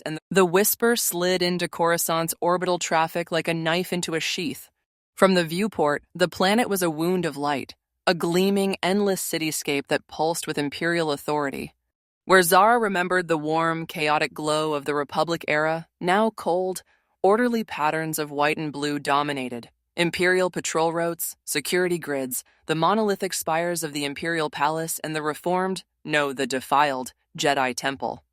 and the whisper slid into Coruscant's orbital traffic like a knife into a sheath. From the viewport, the planet was a wound of light, a gleaming, endless cityscape that pulsed with imperial authority. Where Zara remembered the warm, chaotic glow of the Republic era, now cold, orderly patterns of white and blue dominated. Imperial patrol routes, security grids, the monolithic spires of the Imperial Palace, and the reformed, no, the defiled, Jedi Temple.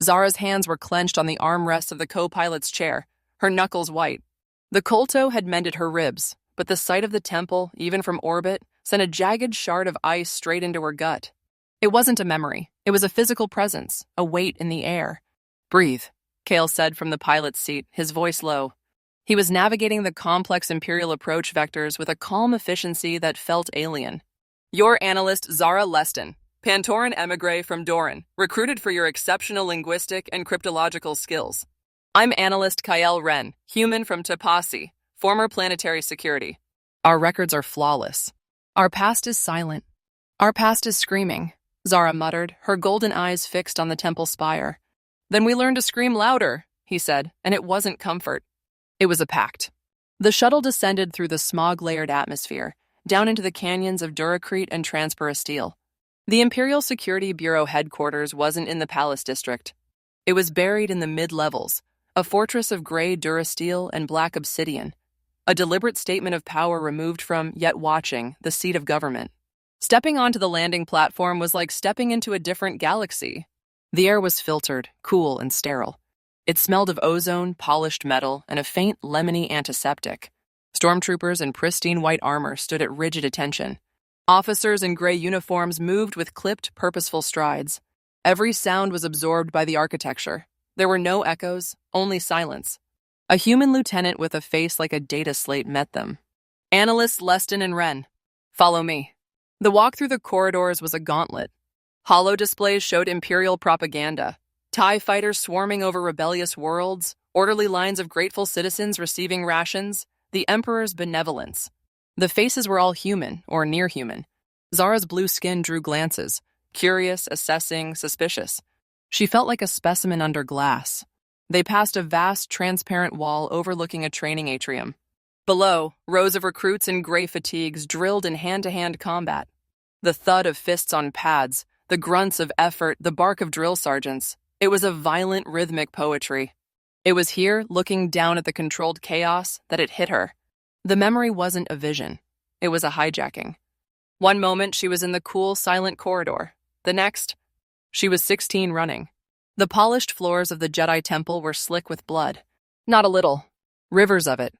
Zara's hands were clenched on the armrests of the co-pilot's chair, her knuckles white. The Kolto had mended her ribs, but the sight of the temple, even from orbit, sent a jagged shard of ice straight into her gut. It wasn't a memory. It was a physical presence, a weight in the air. "Breathe," Kael said from the pilot's seat, his voice low. He was navigating the complex Imperial approach vectors with a calm efficiency that felt alien. "Your analyst Zara Leston, Pantoran emigre from Doran, recruited for your exceptional linguistic and cryptological skills. I'm analyst Kael Wren, human from Tapasi, former planetary security. Our records are flawless. Our past is silent. Our past is screaming," Zara muttered, her golden eyes fixed on the temple spire. "Then we learned to scream louder," he said, and it wasn't comfort. It was a pact. The shuttle descended through the smog-layered atmosphere, down into the canyons of Duracrete and Transparasteel. The Imperial Security Bureau headquarters wasn't in the Palace District. It was buried in the mid-levels, a fortress of gray Durasteel and black obsidian, a deliberate statement of power removed from, yet watching, the seat of government. Stepping onto the landing platform was like stepping into a different galaxy. The air was filtered, cool, and sterile. It smelled of ozone, polished metal, and a faint, lemony antiseptic. Stormtroopers in pristine white armor stood at rigid attention. Officers in gray uniforms moved with clipped, purposeful strides. Every sound was absorbed by the architecture. There were no echoes, only silence. A human lieutenant with a face like a data slate met them. "Analysts Leston and Wren, follow me." The walk through the corridors was a gauntlet. Holo displays showed Imperial propaganda. TIE fighters swarming over rebellious worlds, orderly lines of grateful citizens receiving rations, the Emperor's benevolence. The faces were all human, or near human. Zara's blue skin drew glances, curious, assessing, suspicious. She felt like a specimen under glass. They passed a vast, transparent wall overlooking a training atrium. Below, rows of recruits in gray fatigues drilled in hand-to-hand combat. The thud of fists on pads, the grunts of effort, the bark of drill sergeants. It was a violent, rhythmic poetry. It was here, looking down at the controlled chaos, that it hit her. The memory wasn't a vision. It was a hijacking. One moment, she was in the cool, silent corridor. The next, she was 16 running. The polished floors of the Jedi Temple were slick with blood. Not a little. Rivers of it.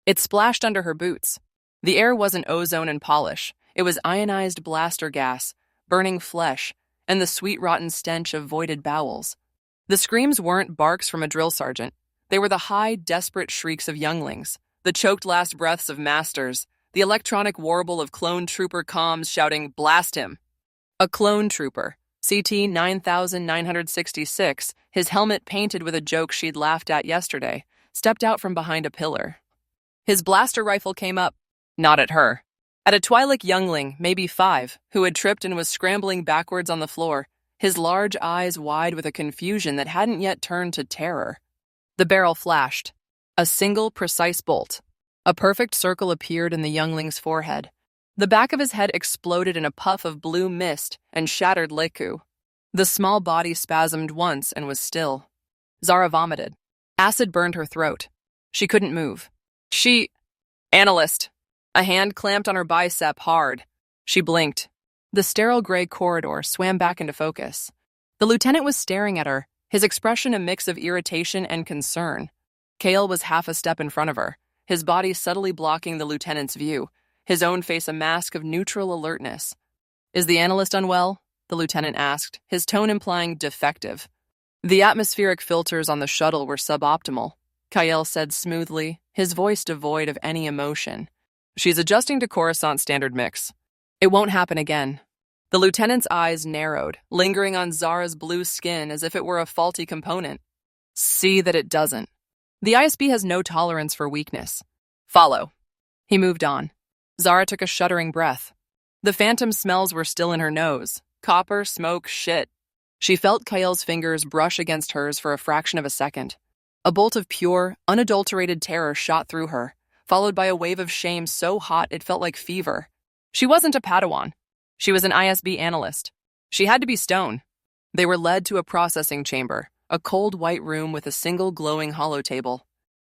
It splashed under her boots. The air wasn't ozone and polish. It was ionized blaster gas, burning flesh, and the sweet rotten stench of voided bowels. The screams weren't barks from a drill sergeant. They were the high, desperate shrieks of younglings, the choked last breaths of masters, the electronic warble of clone trooper comms shouting, "Blast him!" A clone trooper, CT 9966, his helmet painted with a joke she'd laughed at yesterday, stepped out from behind a pillar. His blaster rifle came up, not at her, at a Twi'lek youngling, maybe 5, who had tripped and was scrambling backwards on the floor, his large eyes wide with a confusion that hadn't yet turned to terror. The barrel flashed. A single, precise bolt. A perfect circle appeared in the youngling's forehead. The back of his head exploded in a puff of blue mist and shattered Leku. The small body spasmed once and was still. Zara vomited. Acid burned her throat. She couldn't move. Analyst. A hand clamped on her bicep hard. She blinked. The sterile gray corridor swam back into focus. The lieutenant was staring at her, his expression a mix of irritation and concern. Kael was half a step in front of her, his body subtly blocking the lieutenant's view, his own face a mask of neutral alertness. "Is the analyst unwell?" the lieutenant asked, his tone implying defective. "The atmospheric filters on the shuttle were suboptimal," Kael said smoothly, his voice devoid of any emotion. "She's adjusting to Coruscant standard mix. It won't happen again." The lieutenant's eyes narrowed, lingering on Zara's blue skin as if it were a faulty component. "See that it doesn't. The ISB has no tolerance for weakness. Follow." He moved on. Zara took a shuddering breath. The phantom smells were still in her nose. Copper, smoke, shit. She felt Kael's fingers brush against hers for a fraction of a second. A bolt of pure, unadulterated terror shot through her, followed by a wave of shame so hot it felt like fever. She wasn't a Padawan. She was an ISB analyst. She had to be stone. They were led to a processing chamber, a cold white room with a single glowing holotable.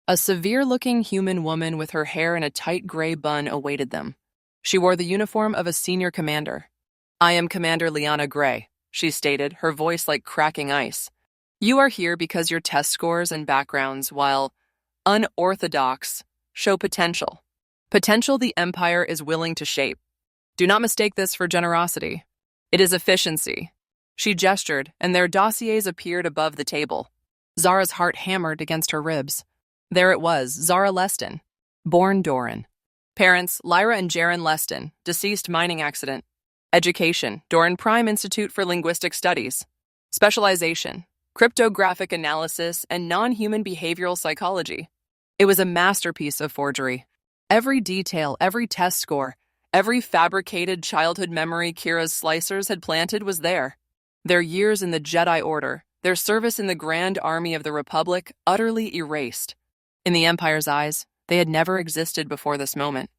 A severe-looking human woman with her hair in a tight gray bun awaited them. She wore the uniform of a senior commander. "I am Commander Liana Gray," she stated, her voice like cracking ice. "You are here because your test scores and backgrounds, while unorthodox, show potential. Potential the Empire is willing to shape. Do not mistake this for generosity. It is efficiency." She gestured, and their dossiers appeared above the table. Zara's heart hammered against her ribs. There it was, Zara Leston, born Doran. Parents, Lyra and Jaren Leston, deceased mining accident. Education, Doran Prime Institute for Linguistic Studies. Specialization, cryptographic analysis and non-human behavioral psychology. It was a masterpiece of forgery. Every detail, every test score, every fabricated childhood memory Kira's slicers had planted was there. Their years in the Jedi Order, their service in the Grand Army of the Republic, utterly erased. In the Empire's eyes, they had never existed before this moment.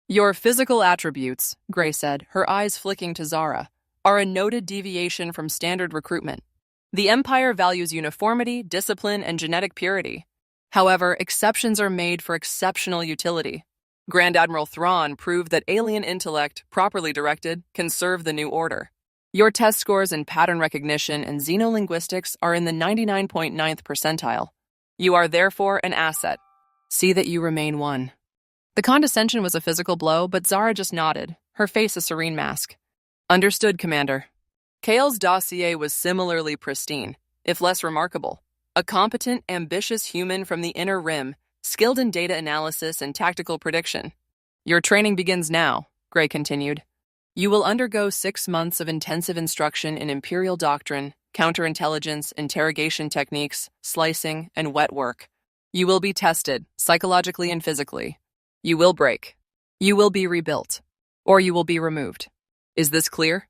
"Your physical attributes," Gray said, her eyes flicking to Zara, "are a noted deviation from standard recruitment. The Empire values uniformity, discipline, and genetic purity. However, exceptions are made for exceptional utility. Grand Admiral Thrawn proved that alien intellect, properly directed, can serve the new order. Your test scores in pattern recognition and xenolinguistics are in the 99.9th percentile. You are therefore an asset. See that you remain one." The condescension was a physical blow, but Zara just nodded, her face a serene mask. "Understood, Commander." Kael's dossier was similarly pristine, if less remarkable. A competent, ambitious human from the Inner Rim, skilled in data analysis and tactical prediction. "Your training begins now," Gray continued. "You will undergo 6 months of intensive instruction in Imperial doctrine, counterintelligence, interrogation techniques, slicing, and wet work. You will be tested, psychologically and physically. You will break. You will be rebuilt. Or you will be removed. Is this clear?"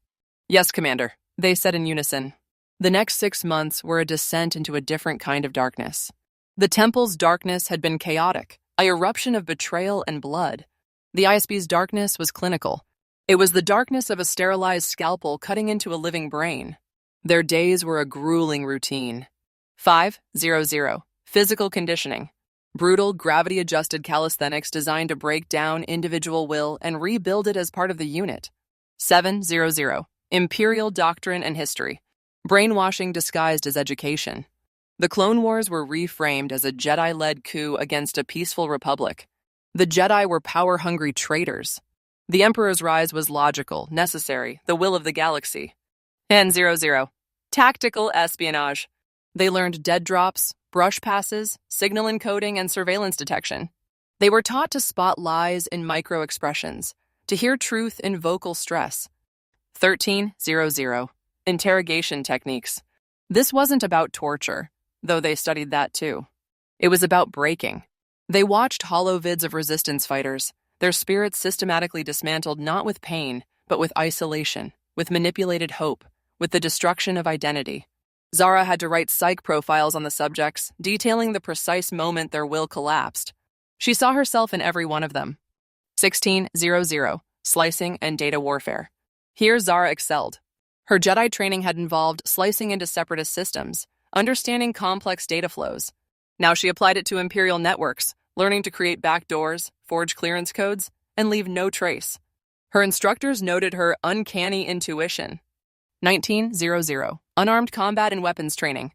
"Yes, Commander," they said in unison. The next 6 months were a descent into a different kind of darkness. The Temple's darkness had been chaotic, an eruption of betrayal and blood. The ISB's darkness was clinical. It was the darkness of a sterilized scalpel cutting into a living brain. Their days were a grueling routine. 500. Physical conditioning. Brutal, gravity-adjusted calisthenics designed to break down individual will and rebuild it as part of the unit. 700. Imperial doctrine and history. Brainwashing disguised as education. The Clone Wars were reframed as a Jedi-led coup against a peaceful republic. The Jedi were power-hungry traitors. The Emperor's rise was logical, necessary, the will of the galaxy. 1000. Tactical espionage. They learned dead drops, brush passes, signal encoding, and surveillance detection. They were taught to spot lies in micro-expressions, to hear truth in vocal stress. 1300. Interrogation techniques. This wasn't about torture, though they studied that too. It was about breaking. They watched holovids of resistance fighters, their spirits systematically dismantled not with pain, but with isolation, with manipulated hope, with the destruction of identity. Zara had to write psych profiles on the subjects, detailing the precise moment their will collapsed. She saw herself in every one of them. 1600. Slicing and data warfare. Here Zara excelled. Her Jedi training had involved slicing into separatist systems, understanding complex data flows. Now she applied it to Imperial networks, learning to create backdoors, forge clearance codes, and leave no trace. Her instructors noted her uncanny intuition. 1900. Unarmed combat and weapons training.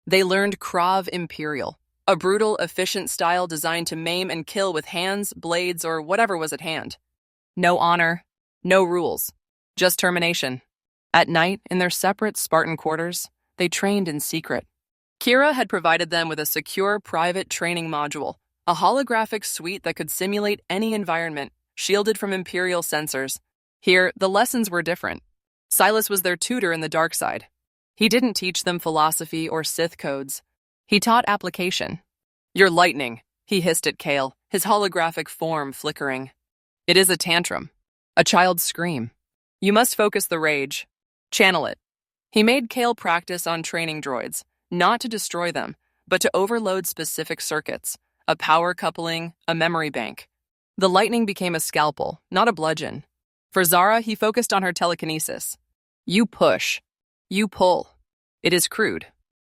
They learned Krav Imperial, a brutal, efficient style designed to maim and kill with hands, blades, or whatever was at hand. No honor, no rules, just termination. At night, in their separate Spartan quarters, they trained in secret. Kira had provided them with a secure private training module, a holographic suite that could simulate any environment, shielded from Imperial sensors. Here, the lessons were different. Silas was their tutor in the dark side. He didn't teach them philosophy or Sith codes. He taught application. "You're lightning," he hissed at Kael, his holographic form flickering. "It is a tantrum, a child's scream. You must focus the rage. Channel it. He made Kael practice on training droids, not to destroy them, but to overload specific circuits, a power coupling, a memory bank. The lightning became a scalpel, not a bludgeon. For Zara, he focused on her telekinesis. You push. You pull. It is crude.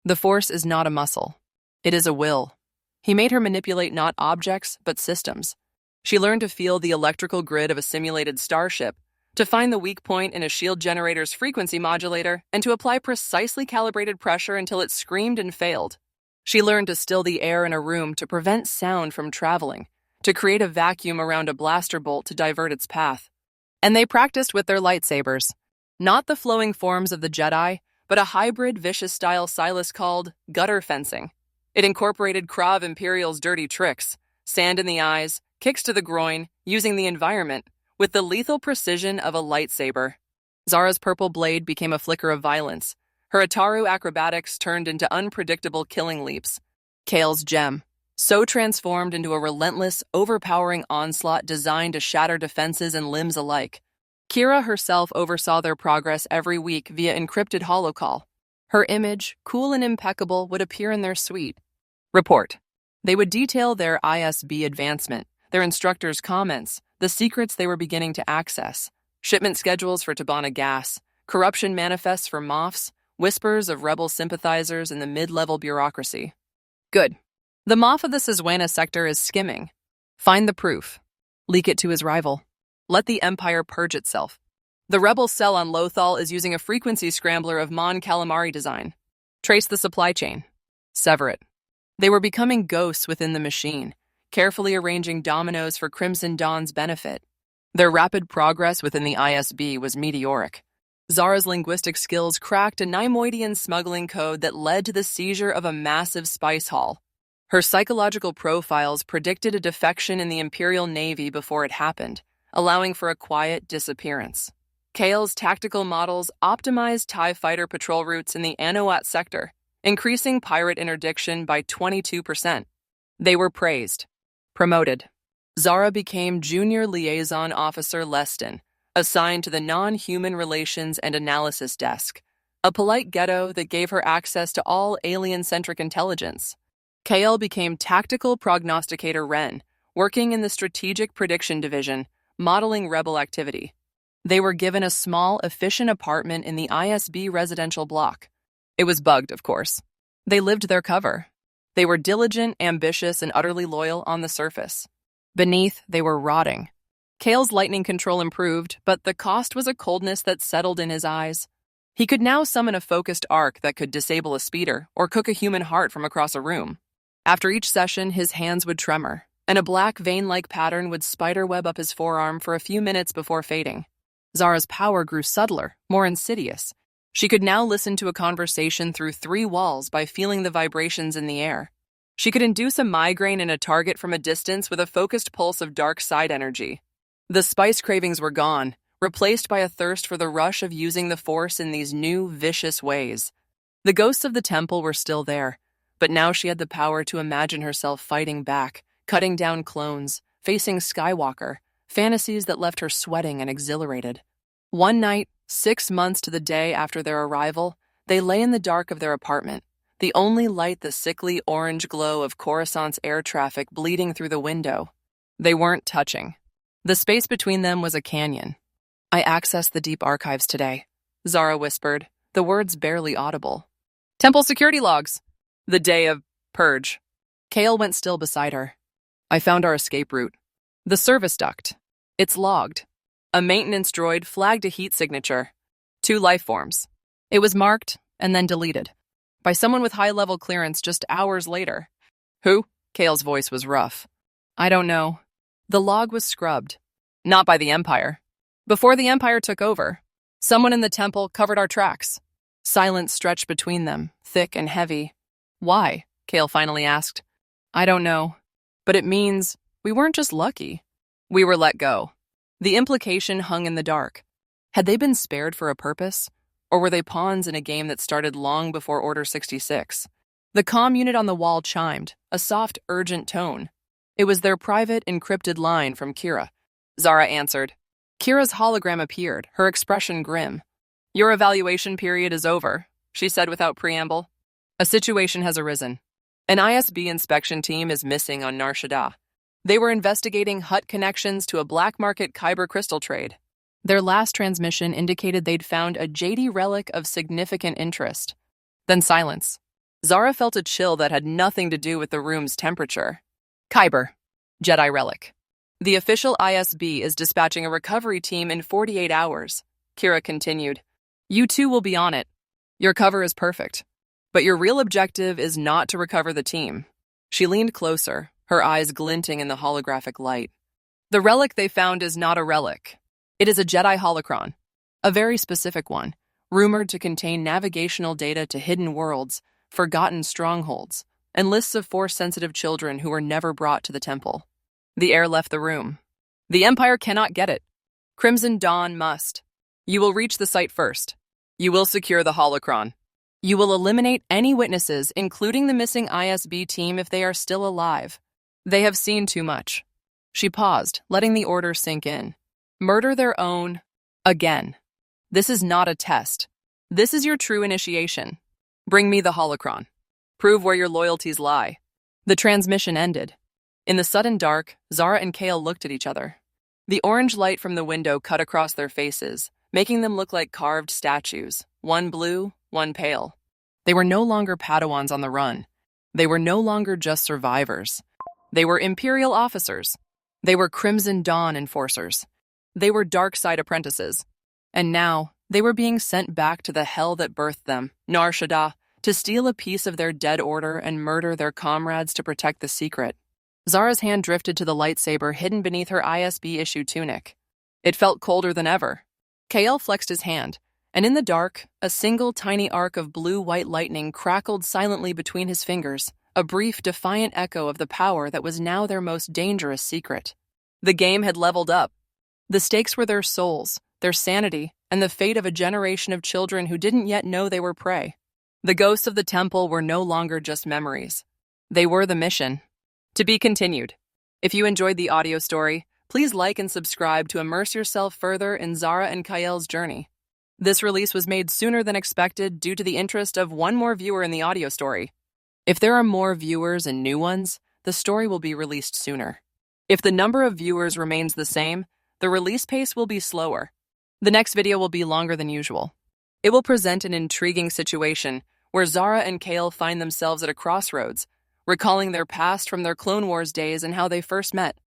The Force is not a muscle. It is a will. He made her manipulate not objects, but systems. She learned to feel the electrical grid of a simulated starship, to find the weak point in a shield generator's frequency modulator, and to apply precisely calibrated pressure until it screamed and failed. She learned to still the air in a room to prevent sound from traveling, to create a vacuum around a blaster bolt to divert its path. And they practiced with their lightsabers. Not the flowing forms of the Jedi, but a hybrid vicious-style Silas called gutter fencing. It incorporated Krav Imperial's dirty tricks, sand in the eyes, kicks to the groin, using the environment, with the lethal precision of a lightsaber. Zara's purple blade became a flicker of violence. Her Ataru acrobatics turned into unpredictable killing leaps. Kael's gem, so transformed into a relentless, overpowering onslaught designed to shatter defenses and limbs alike. Kira herself oversaw their progress every week via encrypted holocall. Her image, cool and impeccable, would appear in their suite. Report. They would detail their ISB advancement, their instructors' comments, the secrets they were beginning to access, shipment schedules for Tabana gas, corruption manifests for Moffs, whispers of rebel sympathizers in the mid-level bureaucracy. Good. The Moff of the Siswana sector is skimming. Find the proof. Leak it to his rival. Let the Empire purge itself. The rebel cell on Lothal is using a frequency scrambler of Mon Calamari design. Trace the supply chain. Sever it. They were becoming ghosts within the machine, carefully arranging dominoes for Crimson Dawn's benefit. Their rapid progress within the ISB was meteoric. Zara's linguistic skills cracked a Neimoidian smuggling code that led to the seizure of a massive spice haul. Her psychological profiles predicted a defection in the Imperial Navy before it happened, allowing for a quiet disappearance. Kael's tactical models optimized TIE fighter patrol routes in the Anowat sector, increasing pirate interdiction by 22%. They were praised. Promoted. Zara became Junior Liaison Officer Leston, assigned to the Non-Human Relations and Analysis Desk, a polite ghetto that gave her access to all alien-centric intelligence. Kael became Tactical Prognosticator Wren, working in the Strategic Prediction Division, modeling rebel activity. They were given a small, efficient apartment in the ISB residential block. It was bugged, of course. They lived their cover. They were diligent, ambitious, and utterly loyal on the surface. Beneath, they were rotting. Kael's lightning control improved, but the cost was a coldness that settled in his eyes. He could now summon a focused arc that could disable a speeder or cook a human heart from across a room. After each session, his hands would tremor, and a black vein-like pattern would spiderweb up his forearm for a few minutes before fading. Zara's power grew subtler, more insidious. She could now listen to a conversation through 3 walls by feeling the vibrations in the air. She could induce a migraine in a target from a distance with a focused pulse of dark side energy. The spice cravings were gone, replaced by a thirst for the rush of using the Force in these new, vicious ways. The ghosts of the temple were still there, but now she had the power to imagine herself fighting back, cutting down clones, facing Skywalker, fantasies that left her sweating and exhilarated. One night, 6 months to the day after their arrival, they lay in the dark of their apartment, the only light the sickly orange glow of Coruscant's air traffic bleeding through the window. They weren't touching. The space between them was a canyon. I accessed the deep archives today, Zara whispered, the words barely audible. Temple security logs. The day of purge. Kael went still beside her. I found our escape route. The service duct. It's logged. A maintenance droid flagged a heat signature. 2 life forms. It was marked and then deleted by someone with high-level clearance just hours later. Who? Kael's voice was rough. I don't know. The log was scrubbed. Not by the Empire. Before the Empire took over, someone in the temple covered our tracks. Silence stretched between them, thick and heavy. Why? Kael finally asked. I don't know. But it means we weren't just lucky. We were let go. The implication hung in the dark. Had they been spared for a purpose? Or were they pawns in a game that started long before Order 66? The comm unit on the wall chimed, a soft, urgent tone. It was their private, encrypted line from Kira. Zara answered. Kira's hologram appeared, her expression grim. Your evaluation period is over, she said without preamble. A situation has arisen. An ISB inspection team is missing on Nar Shaddaa. They were investigating Hutt connections to a black market kyber crystal trade. Their last transmission indicated they'd found a Jedi relic of significant interest. Then silence. Zara felt a chill that had nothing to do with the room's temperature. Kyber. Jedi relic. The official ISB is dispatching a recovery team in 48 hours. Kira continued. You two will be on it. Your cover is perfect. But your real objective is not to recover the team. She leaned closer, her eyes glinting in the holographic light. The relic they found is not a relic. It is a Jedi holocron. A very specific one, rumored to contain navigational data to hidden worlds, forgotten strongholds, and lists of Force-sensitive children who were never brought to the temple. The heir left the room. The Empire cannot get it. Crimson Dawn must. You will reach the site first. You will secure the holocron. You will eliminate any witnesses, including the missing ISB team if they are still alive. They have seen too much. She paused, letting the order sink in. Murder their own. Again. This is not a test. This is your true initiation. Bring me the holocron. Prove where your loyalties lie. The transmission ended. In the sudden dark, Zara and Kael looked at each other. The orange light from the window cut across their faces, making them look like carved statues, one blue, one pale. They were no longer Padawans on the run. They were no longer just survivors. They were Imperial officers. They were Crimson Dawn enforcers. They were dark side apprentices. And now, they were being sent back to the hell that birthed them, Nar Shaddaa, to steal a piece of their dead order and murder their comrades to protect the secret. Zara's hand drifted to the lightsaber hidden beneath her ISB-issue tunic. It felt colder than ever. Kael flexed his hand, and in the dark, a single tiny arc of blue-white lightning crackled silently between his fingers, a brief, defiant echo of the power that was now their most dangerous secret. The game had leveled up. The stakes were their souls, their sanity, and the fate of a generation of children who didn't yet know they were prey. The ghosts of the temple were no longer just memories. They were the mission. To be continued. If you enjoyed the audio story, please like and subscribe to immerse yourself further in Zara and Kael's journey. This release was made sooner than expected due to the interest of one more viewer in the audio story. If there are more viewers and new ones, the story will be released sooner. If the number of viewers remains the same, the release pace will be slower. The next video will be longer than usual. It will present an intriguing situation where Zara and Kael find themselves at a crossroads, recalling their past from their Clone Wars days and how they first met.